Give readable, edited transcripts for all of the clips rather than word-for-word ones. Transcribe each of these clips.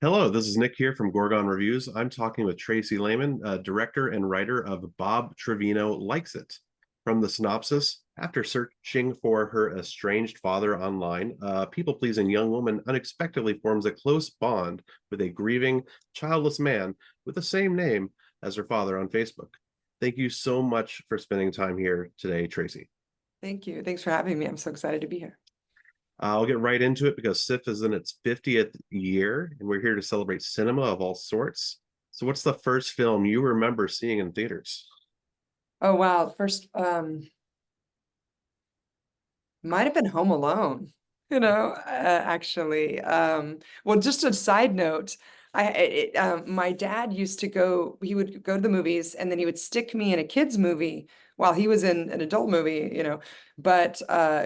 Hello, this is Nick here from Gorgon Reviews. I'm talking with Tracie Laymon, director and writer of Bob Trevino Likes It. From the synopsis, after searching for her estranged father online, a people-pleasing young woman unexpectedly forms a close bond with a grieving, childless man with the same name as her father on Facebook. Thank you so much for spending time here today, Tracie. Thank you. Thanks for having me. I'm so excited to be here. I'll get right into it because SIF is in its 50th year, and we're here to celebrate cinema of all sorts. So, what's the first film you remember seeing in theaters? Oh wow. First, might have been Home Alone, actually. Well, just a side note, my dad used to he would go to the movies and then he would stick me in a kid's movie while he was in an adult movie, but a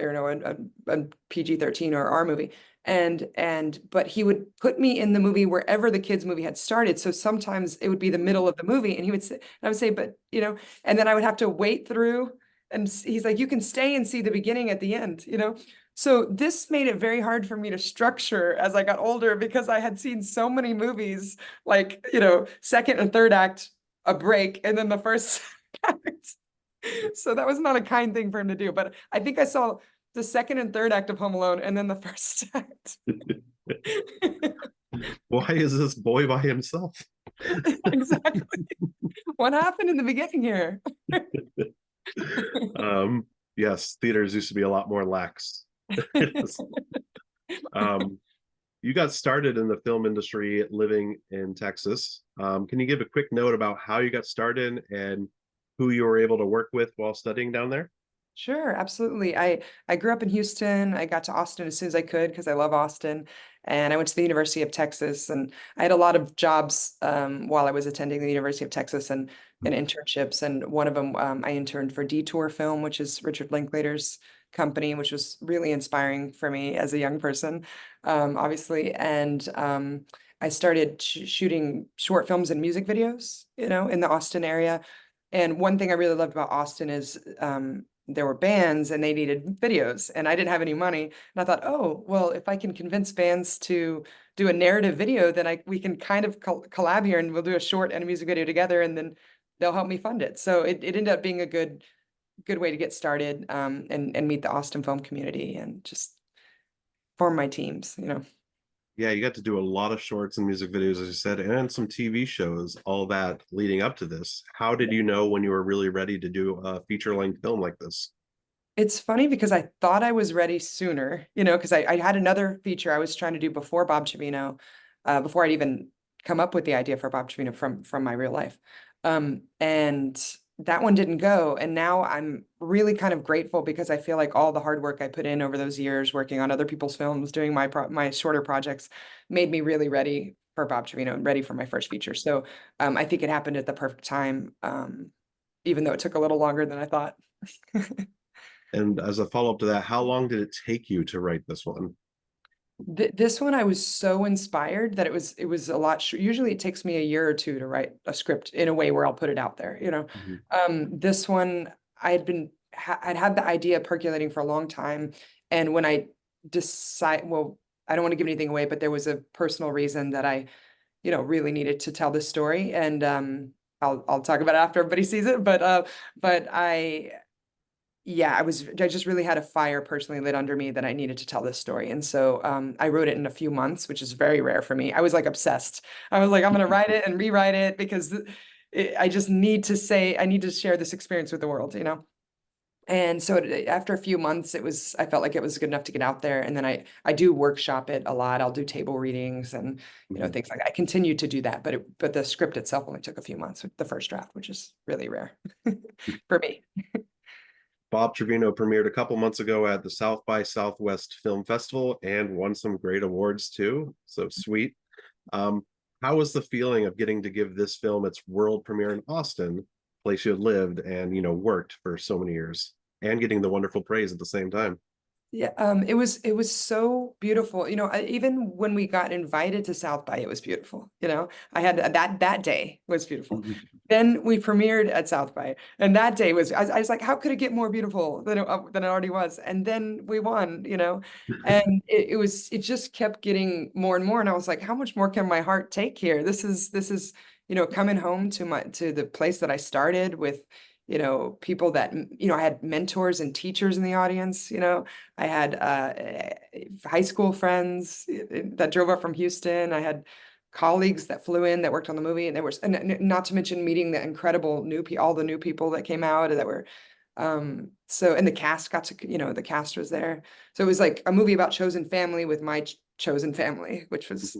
PG-13 or R movie. But he would put me in the movie wherever the kids movie had started. So sometimes it would be the middle of the movie and he would say, and I would say, but and then I would have to wait through. And he's like, you can stay and see the beginning at the end. So this made it very hard for me to structure as I got older because I had seen so many movies, like, second and third act, a break, and then the first act. So that was not a kind thing for him to do. But I think I saw the second and third act of Home Alone and then the first act. Why is this boy by himself? Exactly. What happened in the beginning here? um, yes, theaters used to be a lot more lax. um, you got started in the film industry living in Texas. Can you give a quick note about how you got started and who you were able to work with while studying down there? Sure, absolutely. I grew up in Houston. I got to Austin as soon as I could because I love Austin. And I went to the University of Texas, and I had a lot of jobs while I was attending the University of Texas and internships. And one of them, I interned for Detour Film, which is Richard Linklater's company, which was really inspiring for me as a young person, obviously. And I started shooting short films and music videos, in the Austin area. And one thing I really loved about Austin is there were bands and they needed videos and I didn't have any money. And I thought, oh, well, if I can convince bands to do a narrative video, then we can kind of collab here and we'll do a short and a music video together and then they'll help me fund it. So it ended up being a good way to get started and meet the Austin film community and just form my teams. Yeah, you got to do a lot of shorts and music videos, as you said, and some TV shows, all that leading up to this. How did you know when you were really ready to do a feature-length film like this? It's funny because I thought I was ready sooner, because I had another feature I was trying to do before Bob Trevino, before I'd even come up with the idea for Bob Trevino from my real life. And that one didn't go. And now I'm really kind of grateful because I feel like all the hard work I put in over those years working on other people's films, doing my shorter projects, made me really ready for Bob Trevino and ready for my first feature. So I think it happened at the perfect time, even though it took a little longer than I thought. And as a follow-up to that, how long did it take you to write this one? This one I was so inspired that it was a lot. Usually it takes me a year or two to write a script in a way where I'll put it out there. Mhm. This one I'd had the idea percolating for a long time, and when I well, I don't want to give anything away, but there was a personal reason that I, really needed to tell this story, and I'll talk about it after everybody sees it. But yeah, I just really had a fire personally lit under me that I needed to tell this story. And so I wrote it in a few months, which is very rare for me. I was like obsessed. I was like, I'm gonna write it and rewrite it because I just need to say, I need to share this experience with the world. And so after a few months, I felt like it was good enough to get out there. And then I do workshop it a lot. I'll do table readings and Mhm. things like that. I continue to do that, but the script itself only took a few months, the first draft, which is really rare for me. Bob Trevino premiered a couple months ago at the South by Southwest Film Festival and won some great awards too. So sweet. Um, how was the feeling of getting to give this film its world premiere in Austin, place you had lived and worked for so many years, and getting the wonderful praise at the same time? Yeah, it was so beautiful. You know, even when we got invited to South by, it was beautiful. You know, I had that day was beautiful. Mhm. Then we premiered at South by, and that day was I was like, how could it get more beautiful than it already was? And then we won. You know, and it just kept getting more and more. And I was like, how much more can my heart take here? This is coming home to the place that I started with. People that, I had mentors and teachers in the audience, I had high school friends that drove up from Houston. I had colleagues that flew in that worked on the movie, and not to mention meeting the incredible all the new people that came out that were and the cast the cast was there. So it was like a movie about chosen family with my chosen family, which was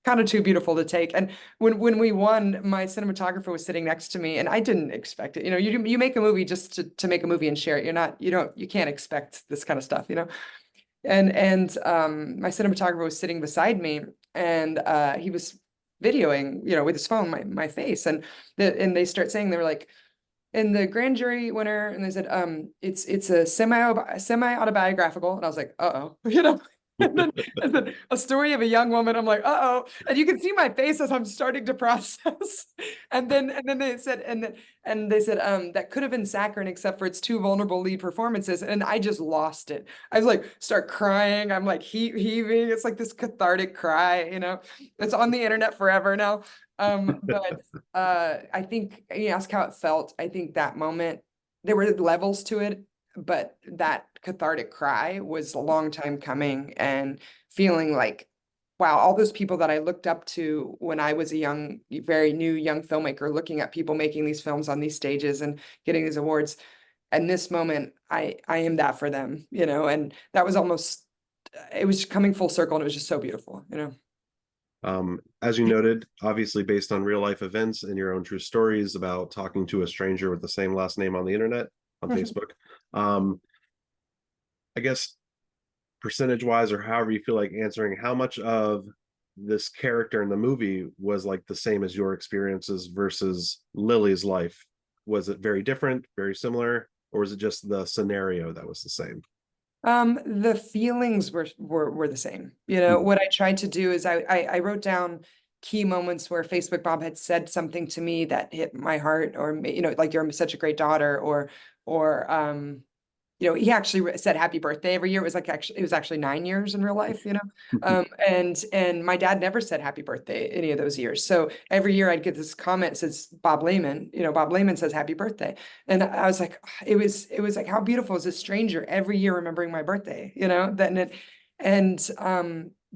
kind of too beautiful to take. And when we won, my cinematographer was sitting next to me, and I didn't expect it. You make a movie just to make a movie and share it. You can't expect this kind of stuff, And my cinematographer was sitting beside me, and he was videoing, with his phone, my face, and they start saying, they were like, and the grand jury winner, and they said, it's a semi-autobiographical, and I was like, uh-oh, And then I said, a story of a young woman. I'm like, uh-oh. And you can see my face as I'm starting to process. And then they said, that could have been saccharine except for its two vulnerable lead performances. And I just lost it. I was like, start crying. I'm like heaving. It's like this cathartic cry, It's on the internet forever now. But I think you ask how it felt. I think that moment, there were levels to it, but that cathartic cry was a long time coming, and feeling like, wow, all those people that I looked up to when I was a very new young filmmaker, looking at people making these films on these stages and getting these awards. And this moment, I am that for them, and that was almost, it was coming full circle, and it was just so beautiful. As you noted, obviously based on real life events and your own true stories about talking to a stranger with the same last name on the internet, on Facebook. I guess percentage wise, or however you feel like answering, how much of this character in the movie was like the same as your experiences versus Lily's life? Was it very different, very similar, or was it just the scenario that was the same? The feelings were the same. Mhm. What I tried to do is I wrote down key moments where Facebook Bob had said something to me that hit my heart, or like, you're such a great daughter, or he actually said happy birthday every year. It was actually 9 years in real life, and my dad never said happy birthday any of those years. So every year I'd get this comment that says Bob Layman, Bob Layman says happy birthday. And I was like, it was like, how beautiful is this stranger every year remembering my birthday,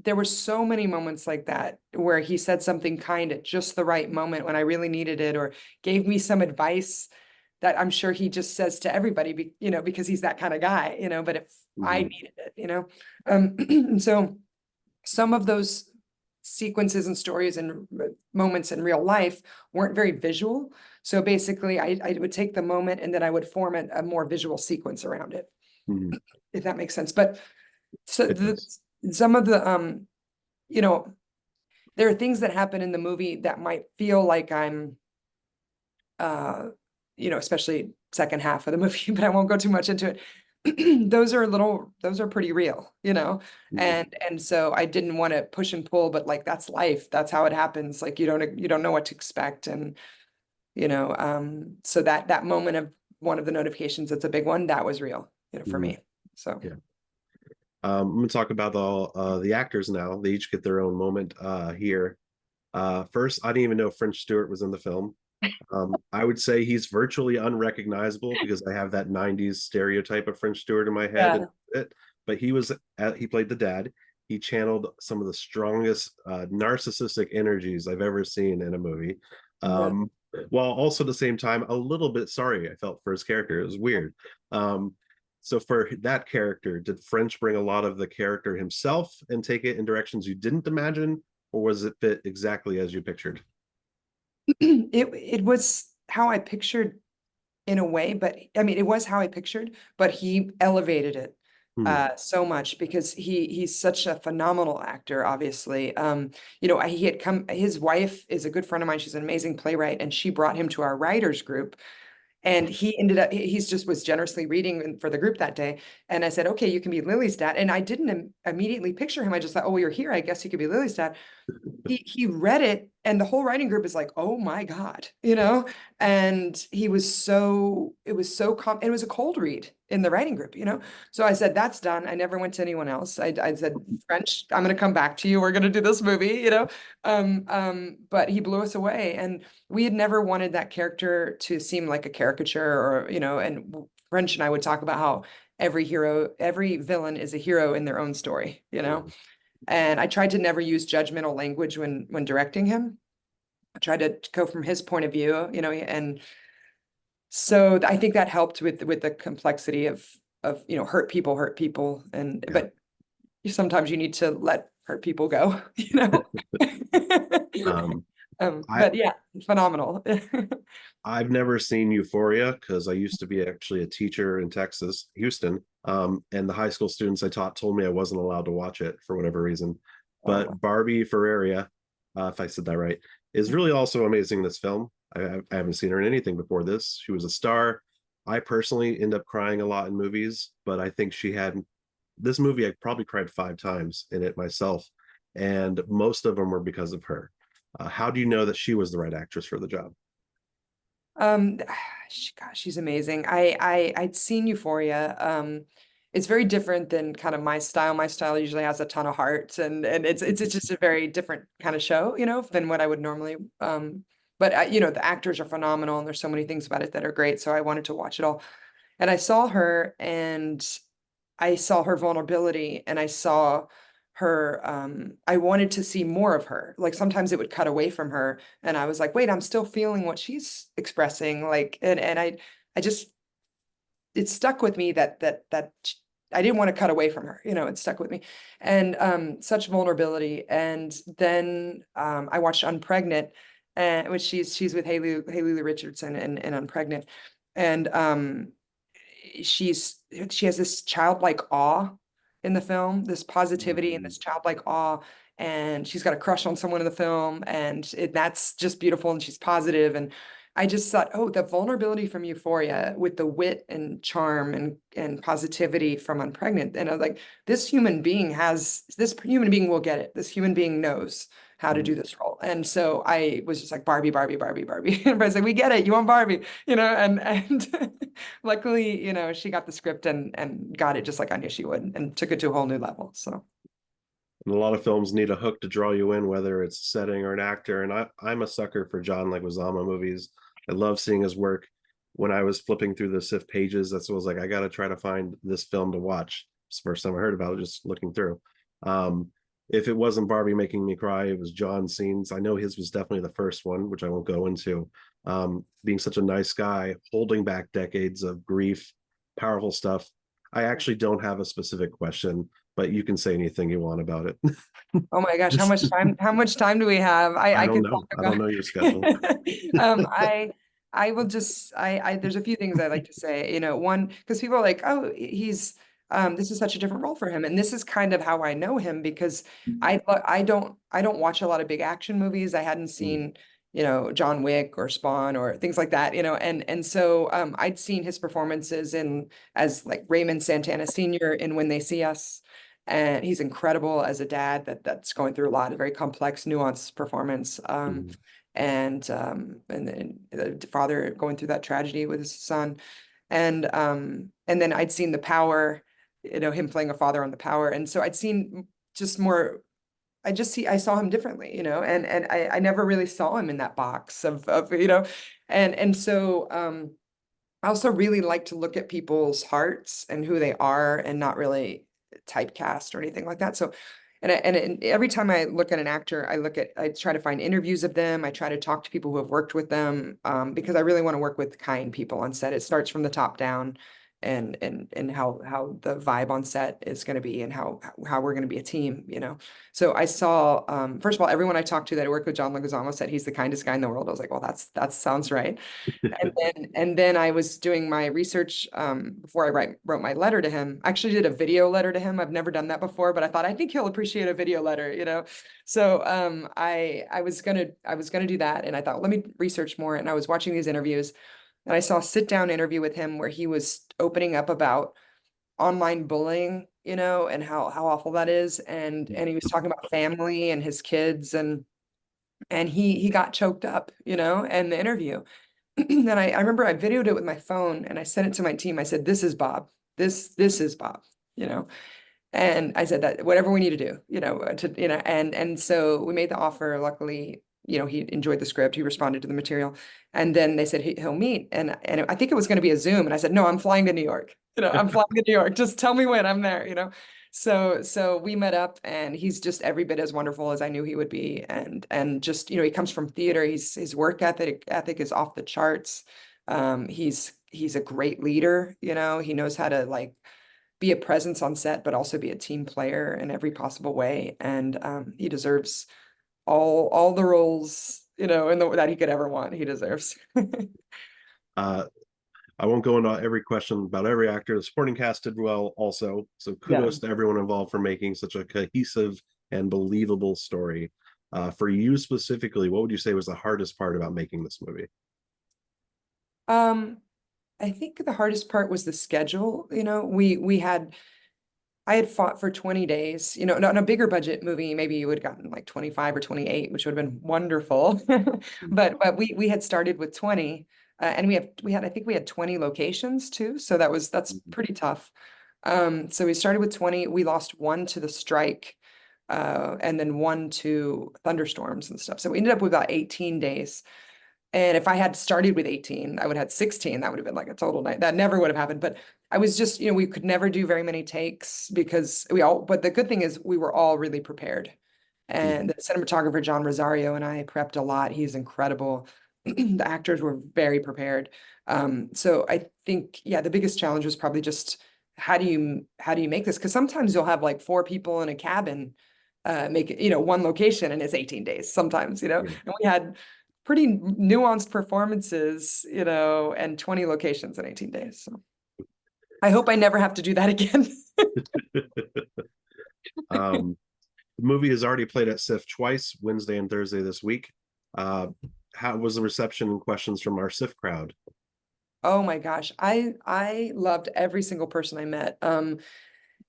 there were so many moments like that where he said something kind at just the right moment when I really needed it, or gave me some advice that I'm sure he just says to everybody, because he's that kind of guy, but if I Mhm. needed it. And so some of those sequences and stories and moments in real life weren't very visual. So basically I would take the moment, and then I would form a more visual sequence around it, Mhm. if that makes sense. But so It does. some of the, you know, there are things that happen in the movie that might feel like I'm, uh, especially second half of the movie, but I won't go too much into it. Those are pretty real, Mhm. and so I didn't want to push and pull, but like, that's life. That's how it happens. Like, you don't know what to expect. And, so that moment of one of the notifications, that's a big one, that was real, for Mhm. me. So. Yeah. I'm going to talk about the actors now. They each get their own moment here. First, I didn't even know French Stewart was in the film. I would say he's virtually unrecognizable because I have that 90s stereotype of French Stewart in my head, and Yeah. it, but he played the dad. He channeled some of the strongest narcissistic energies I've ever seen in a movie. Yeah. Um, while also at the same time a little bit sorry I felt for his character. It was weird. So for that character, did French bring a lot of the character himself and take it in directions you didn't imagine, or was it fit exactly as you pictured? It was how I pictured, in a way, but I mean, it was how I pictured, but he elevated it Hmm. so much, because he's such a phenomenal actor, obviously. He had come, his wife is a good friend of mine. She's an amazing playwright, and she brought him to our writers group. And he ended up, he's just was generously reading for the group that day. And I said, okay, you can be Lily's dad. And I didn't immediately picture him. I just thought, oh, you're here. I guess you could be Lily's dad. He read it, and the whole writing group is like, oh my God, and he was so, it was so it was a cold read in the writing group. So I said, that's done. I never went to anyone else. I said, French, I'm going to come back to you. We're going to do this movie. But he blew us away, and we had never wanted that character to seem like a caricature, or and French and I would talk about how every villain is a hero in their own story. And I tried to never use judgmental language when directing him. I tried to go from his point of view, and so I think that helped with the complexity of hurt people, and Yeah. but sometimes you need to let hurt people go. Um, I But yeah, phenomenal. I've never seen Euphoria because I used to be actually a teacher in Texas, Houston. And the high school students I taught told me I wasn't allowed to watch it for whatever reason. Oh, But Barbie Ferreira, if I said that right, is really also amazing in this film. I haven't seen her in anything before this. She was a star. I personally end up crying a lot in movies, but I think she had this movie. I probably cried 5 times in it myself, and most of them were because of her. How do you know that she was the right actress for the job? Um, gosh, she's amazing. I'd seen Euphoria. It's very different than kind of my style. My style usually has a ton of heart, and it's just a very different kind of show, than what I would normally. But the actors are phenomenal, and there's so many things about it that are great. So I wanted to watch it all, and I saw her, and I saw her vulnerability, and I saw her, I wanted to see more of her. Like sometimes it would cut away from her, and I was like, wait, I'm still feeling what she's expressing. Like, and I just, it stuck with me that I didn't want to cut away from her. It stuck with me, and such vulnerability. And then I watched Unpregnant, and which she's with Haley Lee Richardson and Unpregnant, and she has this childlike awe in the film, this positivity and Mm, this childlike awe, and she's got a crush on someone in the film, and that's just beautiful, and she's positive. And I just thought, oh, the vulnerability from Euphoria with the wit and charm and positivity from Unpregnant. And I was like, this human being will get it. This human being knows how to mm. do this role. And so I was just like, Barbie, Barbie, Barbie, Barbie. And everybody's like, we get it, you want Barbie, and luckily, she got the script and got it just like I knew she would, and took it to a whole new level. So And a lot of films need a hook to draw you in, whether it's a setting or an actor. And I'm a sucker for John Leguizamo movies. I love seeing his work. When I was flipping through the SIF pages, that's what I was like, I got to try to find this film to watch. It's the first time I heard about it, just looking through. Um, if it wasn't Barbie making me cry, it was John's scenes. I know his was definitely the first one, which I won't go into. Being such a nice guy, holding back decades of grief, powerful stuff. I actually don't have a specific question, but you can say anything you want about it. oh my gosh, Just, how much time do we have? I I don't could know. talk I don't about know your schedule. I will just there's a few things I like to say. One, because people are like, oh, he's this is such a different role for him. And this is kind of how I know him, because I don't watch a lot of big action movies. I hadn't Mm, seen, John Wick or Spawn or things like that, and so I'd seen his performances in as like Raymond Santana Sr. in When They See Us. And he's incredible as a dad that's going through a lot, a very complex, nuanced performance. mm, And then the father going through that tragedy with his son. And then I'd seen The Power, him playing a father on The Power. And so I'd seen just more, I saw him differently, and I never really saw him in that box of and so I also really like to look at people's hearts and who they are, and not really typecast or anything like that. So, and every time I look at an actor, I try to find interviews of them. I try to talk to people who have worked with them, because I really want to work with kind people on set. It starts from the top down, and how the vibe on set is going to be, and how we're going to be a team. So I saw, first of all, everyone I talked to that worked with John Leguizamo said he's the kindest guy in the world. I was like, well, that sounds right. And then I was doing my research before I wrote my letter to him. I actually did a video letter to him. I've never done that before, but I think he'll appreciate a video letter. So I was gonna do that, and I thought, let me research more. And I was watching these interviews, and I saw a sit down interview with him where he was opening up about online bullying, you know, and how awful that is. And he was talking about family and his kids, and he got choked up, you know, in the interview. And I remember I videoed it with my phone and I sent it to my team. I said, "This is Bob. This is Bob," you know. And I said that whatever we need to do, you know, and so we made the offer. Luckily, you know, he enjoyed the script. He responded to the material, and then they said he'll meet. And I think it was going to be a Zoom. And I said, "No, I'm flying to New York. You know, I'm flying to New York. Just tell me when I'm there." You know, so we met up, and he's just every bit as wonderful as I knew he would be. And just, you know, he comes from theater. His work ethic is off the charts. He's a great leader. You know, he knows how to like be a presence on set, but also be a team player in every possible way. And he deserves all the roles, you know, that he could ever want. He deserves. Uh, I won't go into every question about every actor. The supporting cast did well also. So Yeah. kudos to everyone involved for making such a cohesive and believable story. For you specifically, what would you say was the hardest part about making this movie? Um, I think the hardest part was the schedule. You know, I had fought for 20 days, you know, on a bigger budget movie, maybe you would have gotten like 25 or 28, which would have been wonderful. But we had started with 20, and I think we had 20 locations too. So that's pretty tough. So we started with 20, we lost one to the strike, and then one to thunderstorms and stuff. So we ended up with about 18 days. And if I had started with 18, I would have had 16. That would have been like a total night. That never would have happened. But I was just, you know, we could never do very many takes because but the good thing is we were all really prepared. And the cinematographer, John Rosario, and I prepped a lot. He's incredible. The actors were very prepared. So I think, yeah, the biggest challenge was probably just how do you make this? Because sometimes you'll have like four people in a cabin, make it, you know, one location and it's 18 days sometimes, you know, Yeah. and we had pretty nuanced performances, you know, and 20 locations in 18 days. So I hope I never have to do that again. um, the movie has already played at SIF twice, Wednesday and Thursday this week. Uh, how was the reception and questions from our SIF crowd? Oh my gosh. I loved every single person I met.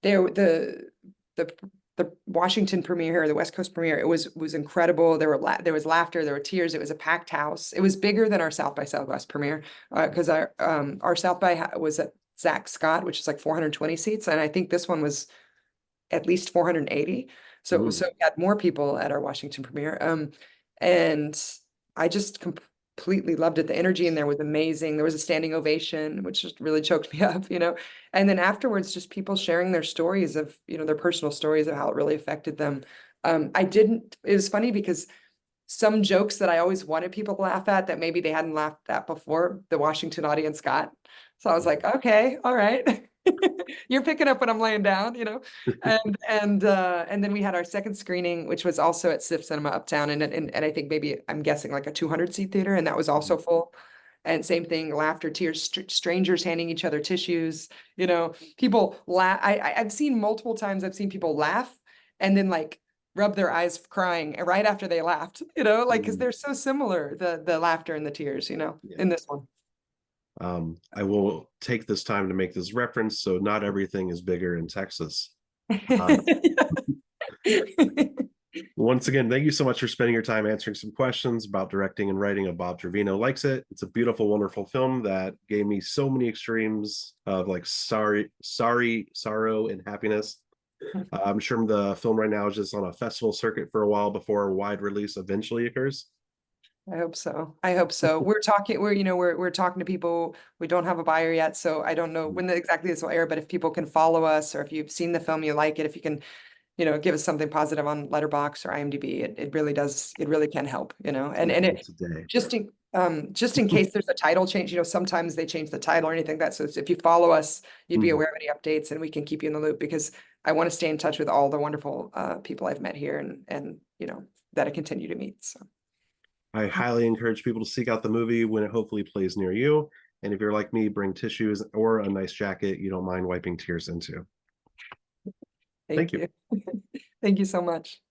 There the the Washington premiere, the West Coast premiere, it was incredible. There was laughter, there were tears. It was a packed house. It was bigger than our South by Southwest premiere, because our South by was at Zach Scott, which is like 420 seats, and I think this one was at least 480. So we had more people at our Washington premiere. And I just completely loved it. The energy in there was amazing. There was a standing ovation, which just really choked me up, you know. And then afterwards, just people sharing their stories of, you know, their personal stories of how it really affected them. It was funny because some jokes that I always wanted people to laugh at that maybe they hadn't laughed at before, the Washington audience got. So I was like, okay, all right. You're picking up what I'm laying down, you know. And then we had our second screening, which was also at SIF Cinema Uptown, and I think maybe I'm guessing like a 200 seat theater, and that was also full. And same thing, laughter, tears, strangers handing each other tissues, you know, people laugh. I've seen multiple times, I've seen people laugh and then like rub their eyes crying right after they laughed, you know, like because they're so similar, the laughter and the tears, you know, Yeah. in this one. I will take this time to make this reference. So not everything is bigger in Texas. Uh, Once again, thank you so much for spending your time answering some questions about directing and writing of Bob Trevino Likes It. It's a beautiful, wonderful film that gave me so many extremes of like sorrow, and happiness. I'm sure the film right now is just on a festival circuit for a while before a wide release eventually occurs. I hope so. I hope so. We're talking to people. We don't have a buyer yet, so I don't know when exactly this will air, but if people can follow us or if you've seen the film, you like it, if you can, you know, give us something positive on Letterboxd or IMDb, it really does, it really can help, you know. And it Today. just in case there's a title change, you know, sometimes they change the title or anything like that. So if you follow us, you'd be aware of any updates and we can keep you in the loop because I want to stay in touch with all the wonderful people I've met here and you know that I continue to meet. So I highly encourage people to seek out the movie when it hopefully plays near you. And if you're like me, bring tissues or a nice jacket you don't mind wiping tears into. Thank thank you. you. Thank you so much.